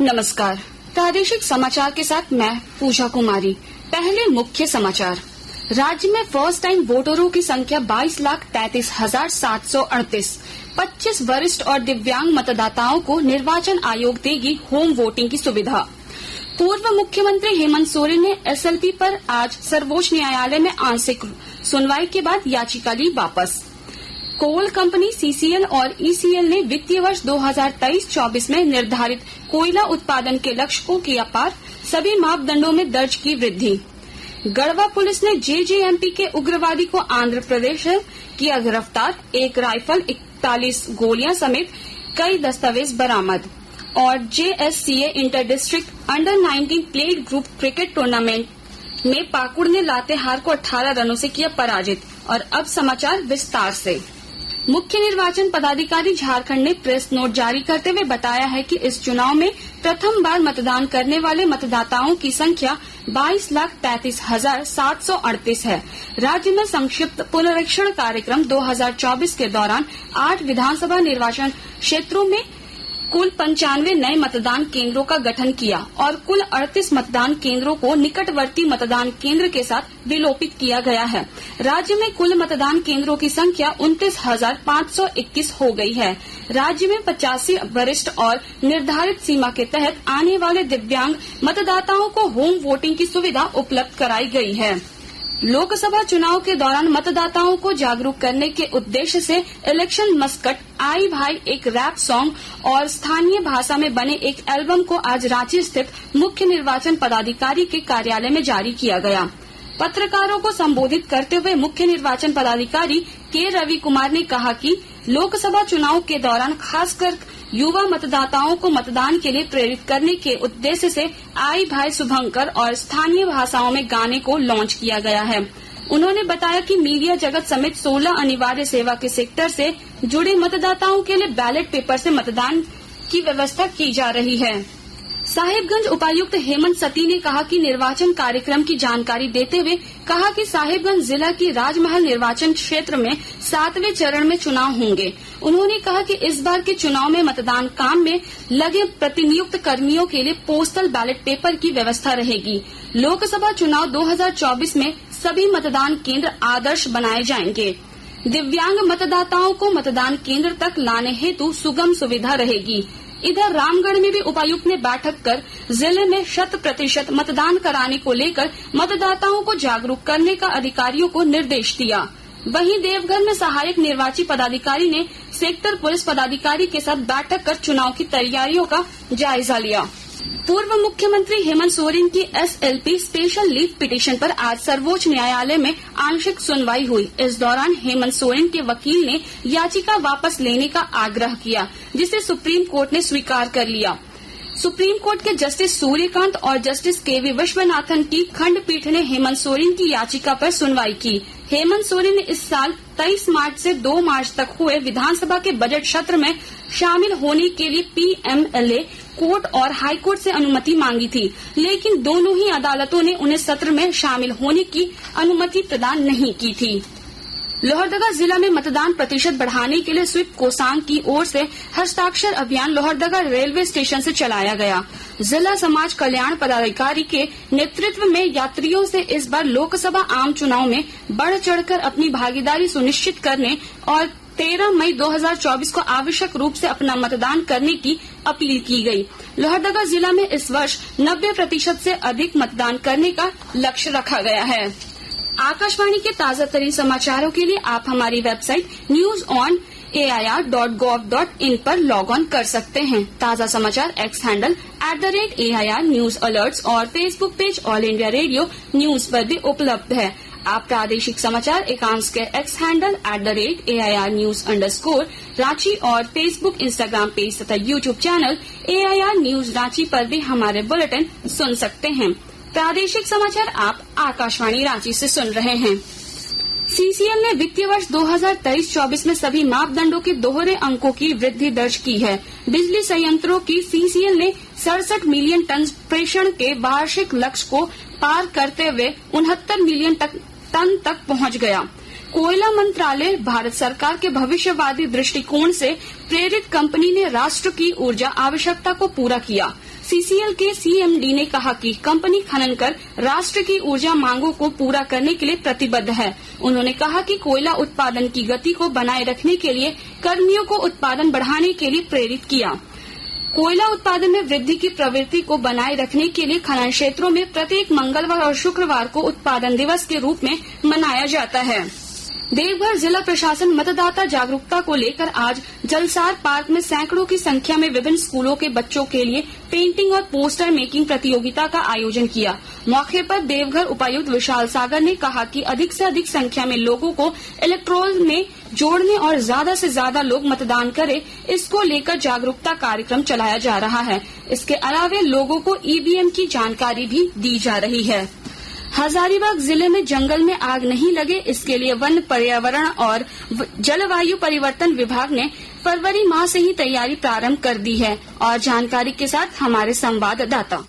नमस्कार। प्रादेशिक समाचार के साथ मैं पूजा कुमारी। पहले मुख्य समाचार। राज्य में फर्स्ट टाइम वोटरों की संख्या 22,33,738। 25 वरिष्ठ और दिव्यांग मतदाताओं को निर्वाचन आयोग देगी होम वोटिंग की सुविधा। पूर्व मुख्यमंत्री हेमंत सोरेन ने एसएलपी पर आज सर्वोच्च न्यायालय में आंशिक सुनवाई के बाद याचिका ली वापस। कोल कंपनी सीसीएल और ईसीएल ने वित्तीय वर्ष 2023-24 में निर्धारित कोयला उत्पादन के लक्ष्य को किया पार, सभी मापदंडों में दर्ज की वृद्धि। गढ़वा पुलिस ने जेजेएमपी के उग्रवादी को आंध्र प्रदेश से किया गिरफ्तार, एक राइफल 41 गोलियां समेत कई दस्तावेज बरामद। और JSCA inter district under 19 plate group cricket tournament में पाकुड़ ने लातेहार को 18 रनों से किया पराजित। और अब समाचार विस्तार से। मुख्य निर्वाचन पदाधिकारी झारखंड ने प्रेस नोट जारी करते हुए बताया है कि इस चुनाव में प्रथम बार मतदान करने वाले मतदाताओं की संख्या 22,33,738 है। राज्य में संक्षिप्त पुनरीक्षण कार्यक्रम 2024 के दौरान 8 विधानसभा निर्वाचन क्षेत्रों में कुल 95 नए मतदान केंद्रों का गठन किया और कुल 38 मतदान केंद्रों को निकटवर्ती मतदान केंद्र के साथ विलोपित किया गया है। राज्य में कुल मतदान केंद्रों की संख्या 29,521 हो गई है। राज्य में 85 वरिष्ठ और निर्धारित सीमा के तहत आने वाले दिव्यांग मतदाताओं को होम वोटिंग की सुविधा उपलब्ध कराई गई है। लोकसभा चुनाव के दौरान मतदाताओं को जागरूक करने के उद्देश्य से इलेक्शन मस्कट आई भाई एक रैप सॉन्ग और स्थानीय भाषा में बने एक एल्बम को आज रांची स्थित मुख्य निर्वाचन पदाधिकारी के कार्यालय में जारी किया गया। पत्रकारों को संबोधित करते हुए मुख्य निर्वाचन पदाधिकारी के रवि कुमार ने कहा कि लोकसभा चुनाव के दौरान खासकर युवा मतदाताओं को मतदान के लिए प्रेरित करने के उद्देश्य से आई भाई शुभंकर और स्थानीय भाषाओं में गाने को लॉन्च किया गया है। उन्होंने बताया कि मीडिया जगत समेत 16 अनिवार्य सेवा के सेक्टर से जुड़े मतदाताओं के लिए बैलेट पेपर से मतदान की व्यवस्था की जा रही है। साहिबगंज उपायुक्त हेमंत सती ने कहा कि निर्वाचन कार्यक्रम की जानकारी देते हुए कहा कि साहिबगंज जिला की राजमहल निर्वाचन क्षेत्र में 7वें चरण में चुनाव होंगे। उन्होंने कहा कि इस बार के चुनाव में मतदान काम में लगे प्रतिनियुक्त कर्मियों के लिए पोस्टल बैलेट पेपर की व्यवस्था रहेगी। लोकसभा चुनाव 2024 में सभी मतदान केंद्र आदर्श बनाए जाएंगे। दिव्यांग मतदाताओं को मतदान केंद्र तक लाने हेतु सुगम सुविधा रहेगी। इधर रामगढ़ में भी उपायुक्त ने बैठक कर जिले में 100% मतदान कराने को लेकर मतदाताओं को जागरूक करने का अधिकारियों को निर्देश दिया। वहीं देवघर में सहायक निर्वाची पदाधिकारी ने सेक्टर पुलिस पदाधिकारी के साथ बैठक कर चुनाव की तैयारियों का जायजा लिया। पूर्व मुख्यमंत्री हेमंत सोरेन की एसएलपी स्पेशल लीव पिटीशन पर आज सर्वोच्च न्यायालय में आंशिक सुनवाई हुई। इस दौरान हेमंत सोरेन के वकील ने याचिका वापस लेने का आग्रह किया, जिसे सुप्रीम कोर्ट ने स्वीकार कर लिया। सुप्रीम कोर्ट के जस्टिस सूर्यकांत और जस्टिस केवी विश्वनाथन की खंडपीठ ने हेमंत सोरेन की याचिका पर सुनवाई की। हेमंत सोरेन ने इस साल 23 मार्च से 2 मार्च तक हुए विधानसभा के बजट सत्र में शामिल होने के लिए पीएमएलए कोर्ट और हाईकोर्ट से अनुमति मांगी थी, लेकिन दोनों ही अदालतों ने उन्हें सत्र में शामिल होने की अनुमति प्रदान नहीं की थी। लोहरदगा जिला में मतदान प्रतिशत बढ़ाने के लिए स्वीप कोषांग की ओर से हस्ताक्षर अभियान लोहरदगा रेलवे स्टेशन से चलाया गया। जिला समाज कल्याण पदाधिकारी के नेतृत्व में यात्रियों से इस बार लोकसभा आम चुनाव में बढ़ चढ़कर अपनी भागीदारी सुनिश्चित करने और 13 मई 2024 को आवश्यक रूप से अपना मतदान करने की अपील की गई। लोहरदगा जिला में इस वर्ष 90% से अधिक मतदान करने का लक्ष्य रखा गया है। आकाशवाणी के ताजा तरीन समाचारों के लिए आप हमारी वेबसाइट newsonair.gov.in पर लॉग ऑन कर सकते हैं। ताजा समाचार X handle @AIR news alerts और Facebook page All India Radio news पर भी उपलब्ध है। आप प्रादेशिक समाचार एकांश के X handle @AIR news Ranchi और फेसबुक, इंस्टाग्राम पेज तथा YouTube channel AIR news Ranchi पर भी हमारे बुलेटिन सुन सकते हैं। प्रादेशिक समाचार आप आकाशवाणी रांची से सुन रहे हैं। सीसीएल ने वित्तीय वर्ष 2023-24 में सभी मापदंडों के दोहरे अंकों की वृद्धि दर्ज की है। बिजली संयंत्रों की सीसीएल ने 67 मिलियन टन प्रेषण के वार्षिक लक्ष्य को पार करते हुए 69 मिलियन टन तक पहुंच गया। कोयला मंत्रालय भारत सरकार के भविष्यवादी दृष्टिकोण से प्रेरित कंपनी ने राष्ट्र की ऊर्जा आवश्यकता को पूरा किया। सीसीएल के सीएमडी ने कहा कि कंपनी खनन कर राष्ट्र की ऊर्जा मांगों को पूरा करने के लिए प्रतिबद्ध है। उन्होंने कहा कि कोयला उत्पादन की गति को बनाए रखने के लिए कर्मियों को उत्पादन बढ़ाने के लिए प्रेरित किया। कोयला उत्पादन में वृद्धि की प्रवृत्ति को बनाए रखने के लिए खनन क्षेत्रों में प्रत्येक मंगलवार और शुक्रवार को उत्पादन दिवस के रूप में मनाया जाता है। देवघर जिला प्रशासन मतदाता जागरूकता को लेकर आज जलसार पार्क में सैकड़ों की संख्या में विभिन्न स्कूलों के बच्चों के लिए पेंटिंग और पोस्टर मेकिंग प्रतियोगिता का आयोजन किया। मौके पर देवघर उपायुक्त विशाल सागर ने कहा कि अधिक से अधिक संख्या में लोगों को इलेक्ट्रोल में जोड़ने और ज्यादा से ज्यादा लोग मतदान करें, इसको लेकर जागरूकता कार्यक्रम चलाया जा रहा है। इसके अलावा लोगों को ईवीएम की जानकारी भी दी जा रही है। हजारीबाग जिले में जंगल में आग नहीं लगे, इसके लिए वन, पर्यावरण और जलवायु परिवर्तन विभाग ने फरवरी माह से ही तैयारी प्रारंभ कर दी है। और जानकारी के साथ हमारे संवाददाता।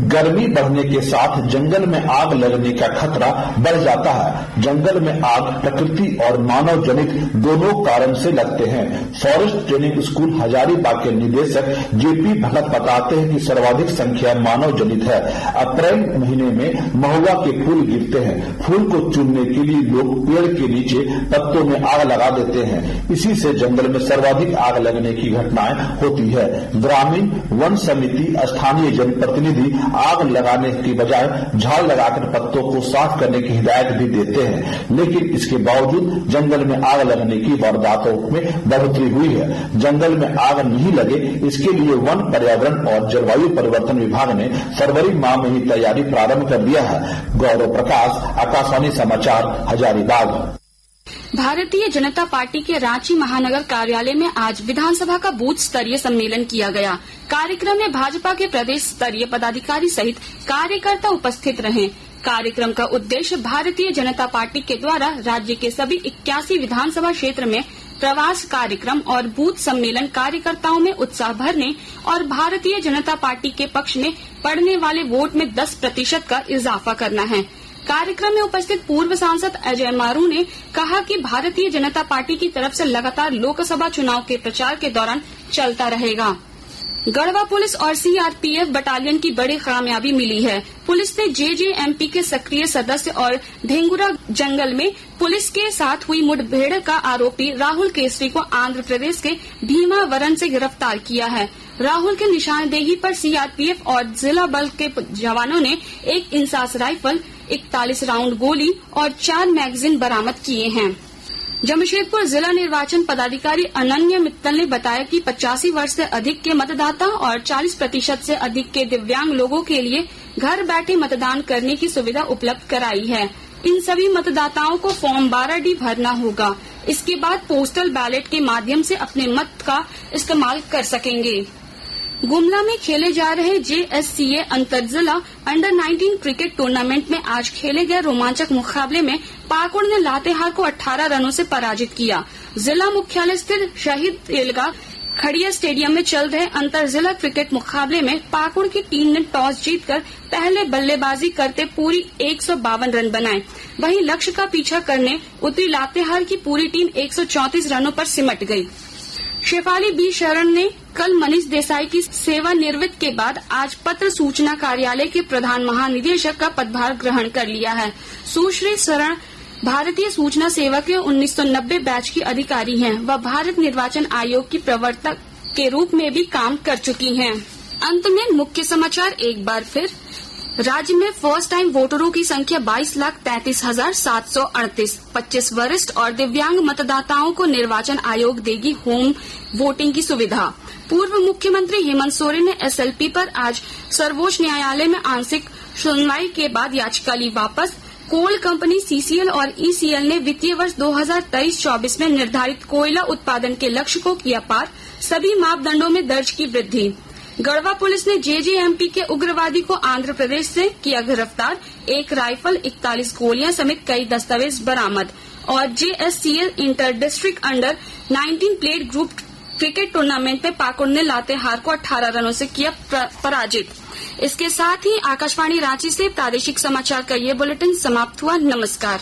गर्मी बढ़ने के साथ जंगल में आग लगने का खतरा बढ़ जाता है। जंगल में आग प्रकृति और मानव जनित दोनों कारण से लगते हैं। फॉरेस्ट ट्रेनिंग स्कूल हजारीबाग के निदेशक जेपी भगत बताते हैं कि सर्वाधिक संख्या मानव जनित है। अप्रैल महीने में महुआ के फूल गिरते हैं। फूल को चुनने के लिए लोग पेड़ के नीचे पत्तों में आग लगा देते हैं। इसी से जंगल में सर्वाधिक आग लगने की घटनाएं होती है। ग्रामीण वन समिति, स्थानीय जनप्रतिनिधि आग लगाने की बजाय झाड़ लगाकर पत्तों को साफ करने की हिदायत भी देते हैं, लेकिन इसके बावजूद जंगल में आग लगने की वारदातों में बढ़ोतरी हुई है। जंगल में आग नहीं लगे, इसके लिए वन, पर्यावरण और जलवायु परिवर्तन विभाग ने फरवरी माह में ही तैयारी प्रारंभ कर दिया है। गौरव प्रकाश, आकाशवाणी समाचार, हजारीबाग। भारतीय जनता पार्टी के रांची महानगर कार्यालय में आज विधानसभा का बूथ स्तरीय सम्मेलन किया गया। कार्यक्रम में भाजपा के प्रदेश स्तरीय पदाधिकारी सहित कार्यकर्ता उपस्थित रहे। कार्यक्रम का उद्देश्य भारतीय जनता पार्टी के द्वारा राज्य के सभी 81 विधानसभा क्षेत्र में प्रवास कार्यक्रम और बूथ सम्मेलन कार्यकर्ताओं में उत्साह भरने और भारतीय जनता पार्टी के पक्ष में पड़ने वाले वोट में 10% का इजाफा करना है। कार्यक्रम में उपस्थित पूर्व सांसद अजय मारू ने कहा कि भारतीय जनता पार्टी की तरफ से लगातार लोकसभा चुनाव के प्रचार के दौरान चलता रहेगा। गढ़वा पुलिस और सीआरपीएफ बटालियन की बड़ी कामयाबी मिली है। पुलिस ने जेजेएमपी के सक्रिय सदस्य और ढेंगुरा जंगल में पुलिस के साथ हुई मुठभेड़ का आरोपी राहुल केसरी को आंध्र प्रदेश के भीमावरम से गिरफ्तार किया है। राहुल की निशानदेही पर सीआरपीएफ और जिला बल के जवानों ने एक इंसास राइफल, 41 राउंड गोली और 4 मैगजीन बरामद किए हैं। जमशेदपुर जिला निर्वाचन पदाधिकारी अनन्य मित्तल ने बताया कि 85 वर्ष से अधिक के मतदाता और 40% से अधिक के दिव्यांग लोगों के लिए घर बैठे मतदान करने की सुविधा उपलब्ध कराई है। इन सभी मतदाताओं को फॉर्म 12D भरना होगा। इसके बाद पोस्टल बैलेट के माध्यम से अपने मत का इस्तेमाल कर सकेंगे। गुमला में खेले जा रहे JSCA अंतर जिला अंडर-19 क्रिकेट टूर्नामेंट में आज खेले गए रोमांचक मुकाबले में पाकुड़ ने लातेहार को 18 रनों से पराजित किया। जिला मुख्यालय स्थित शहीद ईदगाह खड़िया स्टेडियम में चल रहे अंतर जिला क्रिकेट मुकाबले में पाकुड़ की टीम ने टॉस जीतकर पहले बल्लेबाजी करते पूरी 152 रन बनाए। वहीं लक्ष्य का पीछा करने उतरी लातेहार की पूरी टीम 134 रनों पर सिमट गयी। शेफाली बी शरण ने कल मनीष देसाई की सेवानिवृत्ति के बाद आज पत्र सूचना कार्यालय के प्रधान महानिदेशक का पदभार ग्रहण कर लिया है। सुश्री शरण भारतीय सूचना सेवा के 1990 बैच की अधिकारी हैं। वह भारत निर्वाचन आयोग की प्रवर्तक के रूप में भी काम कर चुकी हैं। अंत में मुख्य समाचार एक बार फिर। राज्य में फर्स्ट टाइम वोटरों की संख्या 22,33,738। 25 वरिष्ठ और दिव्यांग मतदाताओं को निर्वाचन आयोग देगी होम वोटिंग की सुविधा। पूर्व मुख्यमंत्री हेमंत सोरेन ने SLP पर आज सर्वोच्च न्यायालय में आंशिक सुनवाई के बाद याचिका ली वापस। कोल कंपनी CCL और ECL ने वित्तीय वर्ष 2023-24 में निर्धारित कोयला उत्पादन के लक्ष्य को किया पार। सभी मापदंडों में दर्ज की वृद्धि। गढ़वा पुलिस ने JJMP के उग्रवादी को आंध्र प्रदेश से किया गिरफ्तार। 1 राइफल, 41 गोलियां समेत कई दस्तावेज बरामद। और JSCA inter district under-19 plate group cricket tournament में पाकुड़ ने लातेहार को 18 रनों से किया पराजित। इसके साथ ही आकाशवाणी रांची से प्रादेशिक समाचार का ये बुलेटिन समाप्त हुआ। नमस्कार।